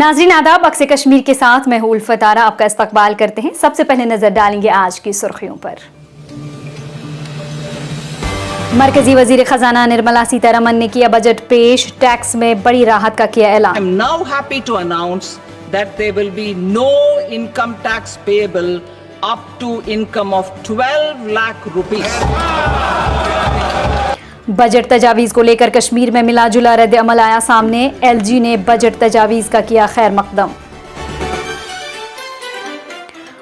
नाज़रीन आदाब, अक्स कश्मीर के साथ मैं हूं उल्फत आरा आपका इस्तकबाल करते हैं। सबसे पहले नजर डालेंगे आज की सुर्खियों पर। मरकजी वजीर खजाना निर्मला सीतारमन ने किया बजट पेश, टैक्स में बड़ी राहत का किया ऐलान। I am now happy to announce that there will be no income tax payable up to income of 12 lakh rupees. Budget तजावीज को लेकर कश्मीर में मिला जुला रद्द अमल आया सामने, एलजी ने बजट तजावीज का किया खैर मकदम।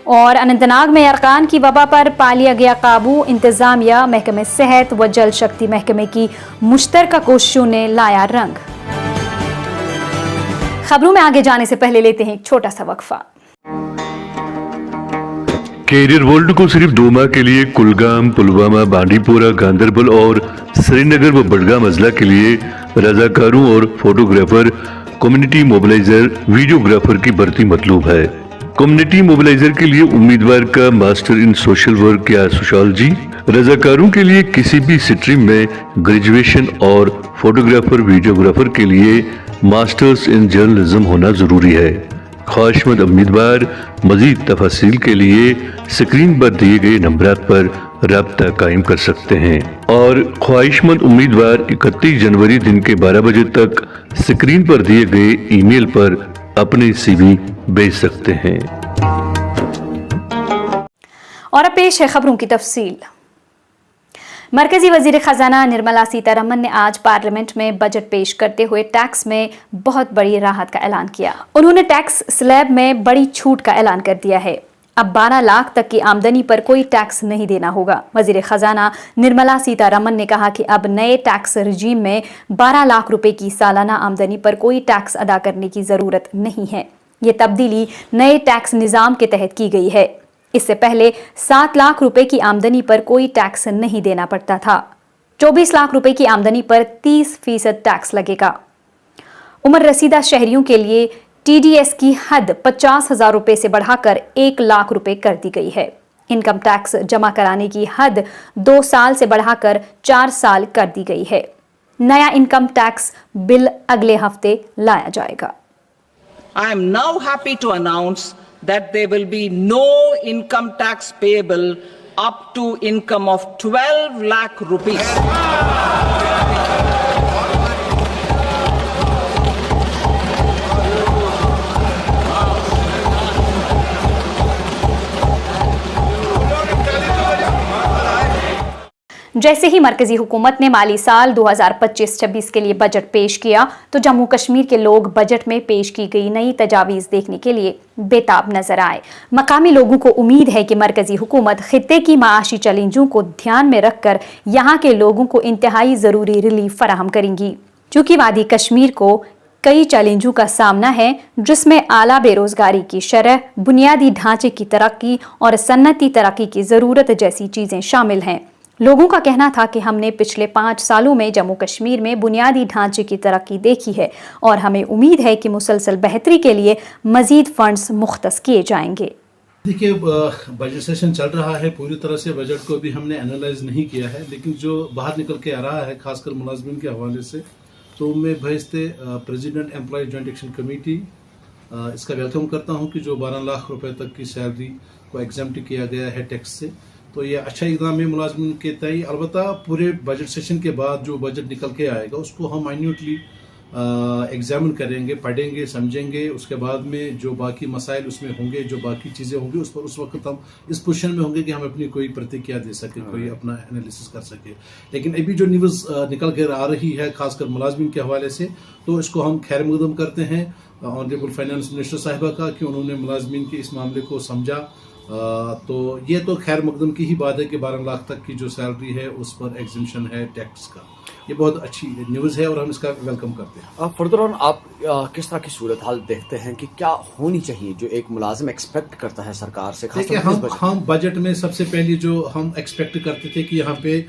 और अनंतनाग में अरकान की वबा पर पा लिया गया काबू, इंतजामिया, महकमे सेहत व जल शक्ति महकमे की मुश्तरका कोशिशों ने लाया रंग। खबरों में आगे जाने से पहले लेते हैं एक छोटा सा वक्फा। कैरियर वर्ल्ड को सिर्फ 2 माह के लिए कुलगाम, पुलवामा, बांडीपोरा, गांदरबल और श्रीनगर व बडगाम अजला के लिए रजाकारों और फोटोग्राफर, कम्युनिटी मोबिलाइजर, वीडियोग्राफर की भर्ती मतलूब है। कम्युनिटी मोबिलाइजर के लिए उम्मीदवार का मास्टर इन सोशल वर्क या सोशियोलॉजी, रजाकारों के लिए किसी भी स्ट्रीम में ग्रेजुएशन और फोटोग्राफर वीडियोग्राफर के लिए मास्टर्स इन जर्नलिज्म होना जरूरी है। ख्वाहिशमंद उम्मीदवार मजीद तफसील के लिए स्क्रीन पर दिए गए नंबरात पर राब्ता कायम कर सकते हैं और ख्वाहिशमंद उम्मीदवार 31 जनवरी दिन के 12 बजे तक स्क्रीन पर दिए गए ईमेल पर अपने सीवी भेज सकते हैं। और अब पेश है खबरों की तफसील। मरकजी वजीर खजाना निर्मला सीतारमन ने आज पार्लियामेंट में बजट पेश करते हुए टैक्स में बहुत बड़ी राहत का ऐलान किया। उन्होंने टैक्स स्लैब में बड़ी छूट का ऐलान कर दिया है। अब 12 लाख तक की आमदनी पर कोई टैक्स नहीं देना होगा। वजीर खजाना निर्मला सीतारमन ने कहा कि अब नए टैक्स रजीम में 12 लाख रुपए की सालाना आमदनी पर कोई टैक्स अदा करने की जरूरत नहीं है। ये तब्दीली नए टैक्स निजाम के तहत की गई है। इससे पहले 7 लाख रुपए की आमदनी पर कोई टैक्स नहीं देना पड़ता था। 24 लाख रुपए की आमदनी पर 30% टैक्स लगेगा। उम्र रसीदा शहरियों के लिए टीडीएस की हद 50,000 रुपए से बढ़ाकर 1 लाख रुपए कर दी गई है। इनकम टैक्स जमा कराने की हद 2 साल से बढ़ाकर 4 साल कर दी गई है। नया इनकम टैक्स बिल अगले हफ्ते लाया जाएगा। I am now happy to announce that there will be no income tax payable up to income of 12 lakh rupees. जैसे ही मरकजी हुकूमत ने माली साल 2025-26 के लिए बजट पेश किया तो जम्मू कश्मीर के लोग बजट में पेश की गई नई तजावीज़ देखने के लिए बेताब नजर आए। मकामी लोगों को उम्मीद है कि मरकजी हुकूमत खित्ते की माशी चैलेंजों को ध्यान में रखकर यहाँ के लोगों को इंतहाई ज़रूरी रिलीफ फराहम करेंगी। चूँकि वादी कश्मीर को कई चैलेंजों का सामना है, जिसमें आला बेरोजगारी की शरह, बुनियादी ढांचे की तरक्की और सन्नती तरक्की की ज़रूरत जैसी चीज़ें शामिल हैं। लोगों का कहना था कि हमने पिछले 5 सालों में जम्मू कश्मीर में बुनियादी ढांचे की तरक्की देखी है और हमें उम्मीद है कि मुसलसल बेहतरी के लिए मजीद फंड्स मुख्तस किए जाएंगे। देखिए, बजट सेशन चल रहा है, पूरी तरह से बजट को भी हमने एनालाइज नहीं किया है, लेकिन जो बाहर निकल के आ रहा है खासकर मुलाजमिन के हवाले से, तो मैं भेजते president employ joint action committee इसका वेलकम करता हूँ कि जो 12 लाख रुपए तक की सैलरी को एग्जाम्प्ट किया गया है टैक्स से, तो ये अच्छा इकदाम है मुलाजमिन के तय। अलबत्ता पूरे बजट सेशन के बाद जो बजट निकल के आएगा उसको हम माइन्यूटली एग्जामिन करेंगे, पढ़ेंगे, समझेंगे। उसके बाद में जो बाकी मसाइल उसमें होंगे, जो बाकी चीज़ें होंगी, उस पर उस वक्त हम इस पोजीशन में होंगे कि हम अपनी कोई प्रतिक्रिया दे सकें, कोई अपना एनालिसिस कर सके। लेकिन अभी जो न्यूज़ निकल कर आ रही है खासकर मुलाजमिन के हवाले से, तो इसको हम खैर मकदम करते हैं ऑनरेबल फाइनेंस मिनिस्टर साहिबा का कि उन्होंने मुलाजमिन के इस मामले को समझा। तो ये तो खैर मकदम की ही बात है कि 12 लाख तक की जो सैलरी है उस पर एग्जिम्पशन है टैक्स का। ये बहुत अच्छी न्यूज़ है और हम इसका वेलकम करते हैं। फर्दर ऑन आप किस तरह की सूरत हाल देखते हैं कि क्या होनी चाहिए जो एक मुलाजिम एक्सपेक्ट करता है सरकार से? देखिए, हम बजट में सबसे पहले जो हम एक्सपेक्ट करते थे कि यहाँ पे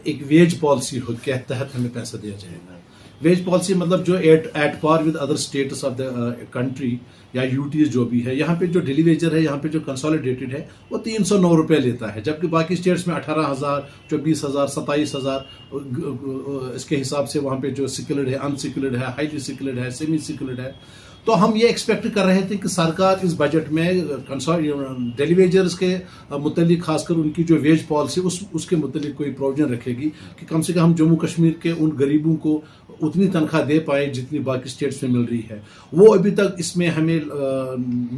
एक वेज पॉलिसी हो के तहत हमें पैसा दिया जाएगा। वेज पॉलिसी मतलब जो at par with other states of the country या यूटीज जो भी है। यहाँ पे जो डेली वेजर है, यहाँ पे जो कंसोलिडेटेड है वो 309 रुपये लेता है, जबकि बाकी स्टेट्स में 18,000, 24,000, 27,000 इसके हिसाब से वहाँ पे जो स्किल्ड है, अनस्किल्ड है, हाईली स्किल्ड है, सेमी स्किल्ड है। तो हम ये एक्सपेक्ट कर रहे थे कि सरकार इस बजट में डेली वेजर्स के मुतल्लिक खासकर उनकी जो वेज पॉलिसी उसके मुतल्लिक कोई प्रोविजन रखेगी कि कम से कम हम जम्मू कश्मीर के उन गरीबों को उतनी तनख्वाह दे पाए जितनी बाकी स्टेट्स में मिल रही है। वो अभी तक इसमें हमें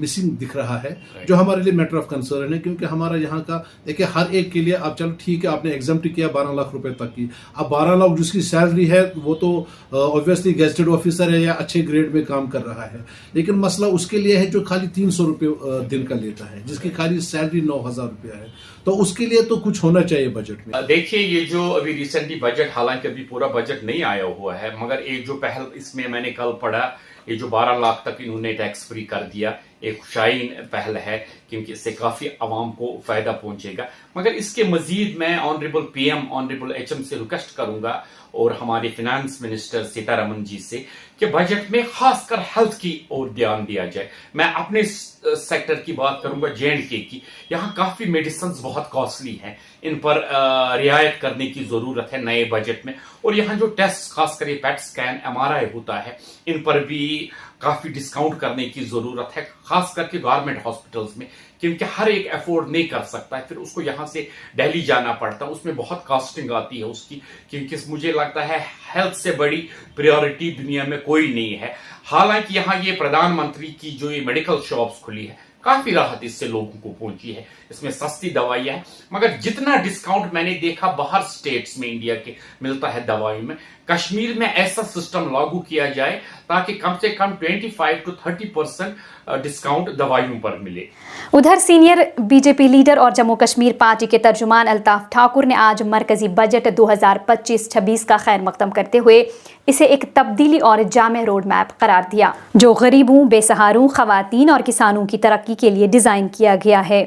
मिसिंग दिख रहा है, जो हमारे लिए मैटर ऑफ कंसर्न है, क्योंकि हमारा यहाँ का देखिए हर एक के लिए अब चलो ठीक है आपने एग्जाम्प्ट किया 12 लाख रुपए तक की, अब 12 लाख जिसकी सैलरी है वो तो ऑब्वियसली गेजेटेड ऑफिसर है या अच्छे ग्रेड में काम कर रहा है, लेकिन मसला उसके लिए है जो खाली 300 रुपये दिन का लेता है, जिसकी खाली सैलरी 9,000 रुपया है। तो उसके लिए तो कुछ होना चाहिए बजट में। देखिए ये जो अभी रिसेंटली बजट, हालांकि अभी पूरा बजट नहीं आया हुआ है, मगर एक जो पहल इसमें मैंने कल पढ़ा, ये जो 12 लाख तक इन्होंने टैक्स फ्री कर दिया, एक शाइन पहल है क्योंकि इससे काफी आवाम को फायदा पहुंचेगा। मगर इसके मजीद मैं ऑनरेबल पीएम, ऑनरेबल एचएम से रिक्वेस्ट करूंगा और हमारे फाइनेंस मिनिस्टर सीतारमन जी से कि बजट में खासकर हेल्थ की ओर ध्यान दिया जाए। मैं अपने सेक्टर की बात करूंगा, J&K की, यहाँ काफी मेडिसिन बहुत कॉस्टली हैं, इन पर रियायत करने की जरूरत है नए बजट में। और यहाँ जो टेस्ट खासकर ये पैट स्कैन, MRI होता है, इन पर भी काफी डिस्काउंट करने की जरूरत है, खास करके गवर्नमेंट हॉस्पिटल्स में, क्योंकि हर एक अफोर्ड नहीं कर सकता है, फिर उसको यहाँ से दिल्ली जाना पड़ता है, उसमें बहुत कॉस्टिंग आती है उसकी, क्योंकि मुझे लगता है हेल्थ से बड़ी प्रायोरिटी दुनिया में कोई नहीं है। हालांकि यहाँ ये प्रधानमंत्री की जो ये मेडिकल शॉप्स खुली है, काफी राहत इससे लोगों को पहुंची है, इसमें सस्ती दवाइयां हैं, मगर जितना डिस्काउंट मैंने देखा बाहर स्टेट्स में इंडिया के मिलता है दवाइयों में, कश्मीर में ऐसा सिस्टम लागू किया जाए ताकि कम से कम 25 to 30% डिस्काउंट दवाइयों पर मिले। उधर सीनियर बीजेपी लीडर और जम्मू कश्मीर पार्टी के तर्जुमान अल्ताफ ठाकुर ने आज मरकजी बजट 2025-26 का खैर मकदम करते हुए इसे एक तब्दीली और जामे रोड मैप करार दिया, जो गरीबों, बेसहारों, खवातीन और किसानों की तरक्की के लिए डिजाइन किया गया है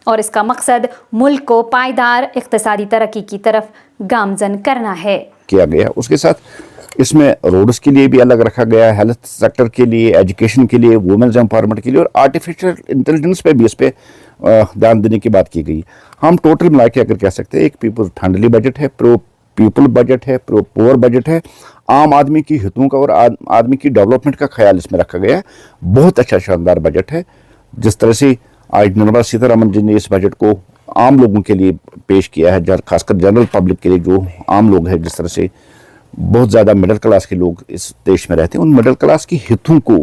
और इसका मकसद मुल्क को पायदार इक्तिसादी तरक्की की तरफ गामजन करना है किया गया। उसके साथ इसमें रोड्स के लिए भी अलग रखा गया, हेल्थ सेक्टर के लिए, एजुकेशन के लिए, वुमेन्स एम्पावरमेंट के लिए और आर्टिफिशियल इंटेलिजेंस पे भी इस पे ध्यान देने की बात की गई। हम टोटल मिला के अगर कह सकते हैं एक पीपल फ्रेंडली बजट है, प्रो पीपल बजट है, प्रो पुअर बजट है, आम आदमी की हितों का और आदमी की डेवलपमेंट का ख्याल इसमें रखा गया है। बहुत अच्छा शानदार बजट है। जिस तरह से आज निर्मला सीतारमन जी ने इस बजट को आम लोगों के लिए पेश किया है, खासकर जनरल पब्लिक के लिए, जो आम लोग हैं, जिस तरह से बहुत ज़्यादा मिडिल क्लास के लोग इस देश में रहते हैं, उन मिडिल क्लास की हितों को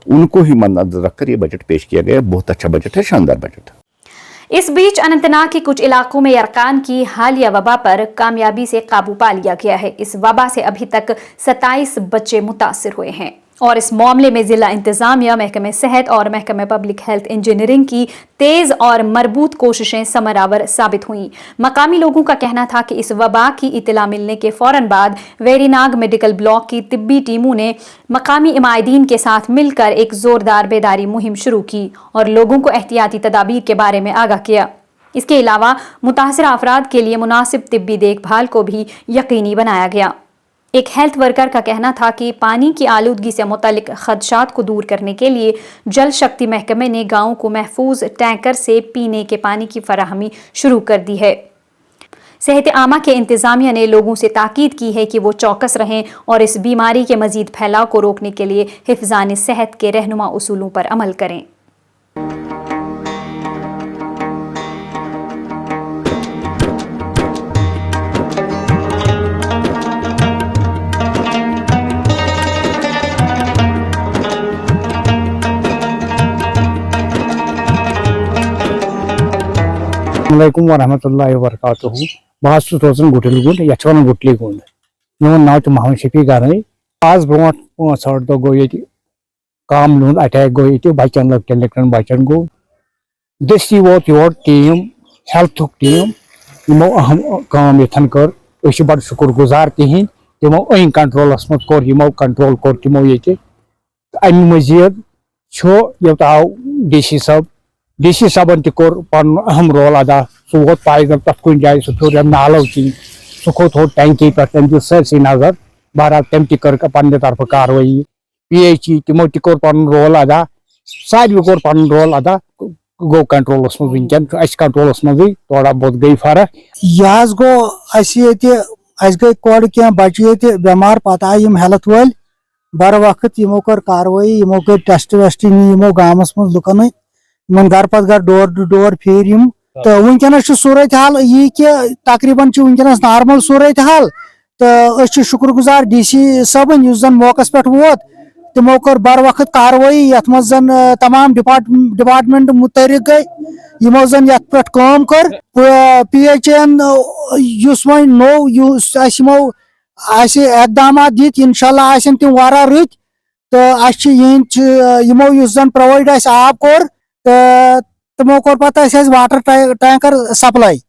उनको ही मद्देनजर रखकर ये बजट पेश किया गया। बहुत अच्छा बजट है, शानदार बजट। इस बीच अनंतनाग के कुछ इलाकों में यरकान की हालिया वबा पर कामयाबी से काबू पा लिया गया है। इस वबा से अभी तक 27 बच्चे मुतासिर हुए हैं और इस मामले में जिला इंतजामिया, महकमे सेहत और महकमे पब्लिक हेल्थ इंजीनियरिंग की तेज और मरबूत कोशिशें समरावर साबित हुई। मकामी लोगों का कहना था कि इस वबा की इतला मिलने के फौरन बाद वेरीनाग मेडिकल ब्लॉक की तिब्बी टीमों ने मकामी इमायदीन के साथ मिलकर एक जोरदार बेदारी मुहिम शुरू की और लोगों को एहतियाती तदाबीर के बारे में आगाह किया। इसके अलावा मुतासिर अफराद के लिए मुनासिब तिब्बी देखभाल को भी यकीनी बनाया गया। एक हेल्थ वर्कर का कहना था कि पानी की आलूदगी से मुतालिक खदशात को दूर करने के लिए जल शक्ति महकमे ने गांवों को महफूज टैंकर से पीने के पानी की फराहमी शुरू कर दी है। सेहत आमा के इंतजामिया ने लोगों से ताकीद की है कि वो चौकस रहें और इस बीमारी के मजीद फैलाव को रोकने के लिए हिफ्जान सेहत के रहनुमा उसूलों पर अमल करें। अस्सलामुअलैकुम वरहमतुल्लाहि वबरकातुहू। बहुत रोजन गुटल गुट यन गुटली गुंद मोन नाव तो मोहम्मद शफी गाने। आज ब्रो 5 दो गो ये काम लून अटैक गो ये बचन लग लकन बचन गो दस्ती वोत योर टीम हेल्थ टीम यमो अहम काम यथन कर बड़ शुक्र गुजार तिहिंद तमो अन कंट्रोलस मत कोर यमो कंट्रोल कोर तमो ये अमि मजीद योत आव डीसी साहबन तोर पन अहम रोल अदा। सह वोत पैदल तथ कुन जाए सह थोर नालो किन सह खोत हो टैंकी पे तम दिस सरसी नजर। बहरहाल तम कर पन्ने तरफ कार्रवाई। PHE तमो तोर पन रोल अदा, सारे कोर पन रोल अदा। गो कंट्रोलस मज वनकन कंट्रोलस मज थोड़ा बहुत गई फर्क। यह गो गई कड़ क्या बच्चे ये बेमार पे आये हेल्थ वाल बर वक्त यमो कर कार्रवाई यमो कर टेस्ट वेस्ट यमो गामस मज लुकन इन घर पत घर डोर टू डोर फेर यम तो वनकस सूरत हाल यह कि तकरीबन वनकस नॉर्मल सूरत हाल तो शुक्रगुजार DC सबन युस जन मौकस पे वोत तमो कर बर वक्त कार्रवाई यथ मज जन तमाम डिपार्टमेंट मुतहरिक गई यमो जन यथ पे काम कर PHN युस वन नो यमो इकदाम दित इंशाल्लाह आसन तम वारा रत तो यमो युस जन प्रोवाइड आब कोर तमो कोर पता वाटर टैंकर सप्लाई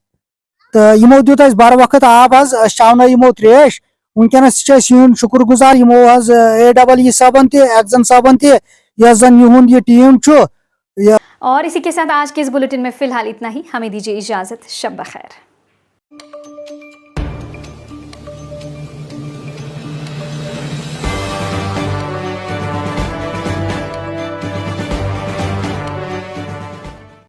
तो यमो दुत बर वक्त आब चावन यमो त्रेश वनकस शुक्रगुजार यमो AEE सबन तजन सबन तस जन युहुंद यह टीम और इसी के साथ आज के इस बुलेटिन में फिलहाल इतना ही। हमें दीजिए इजाजत। शब बखैर।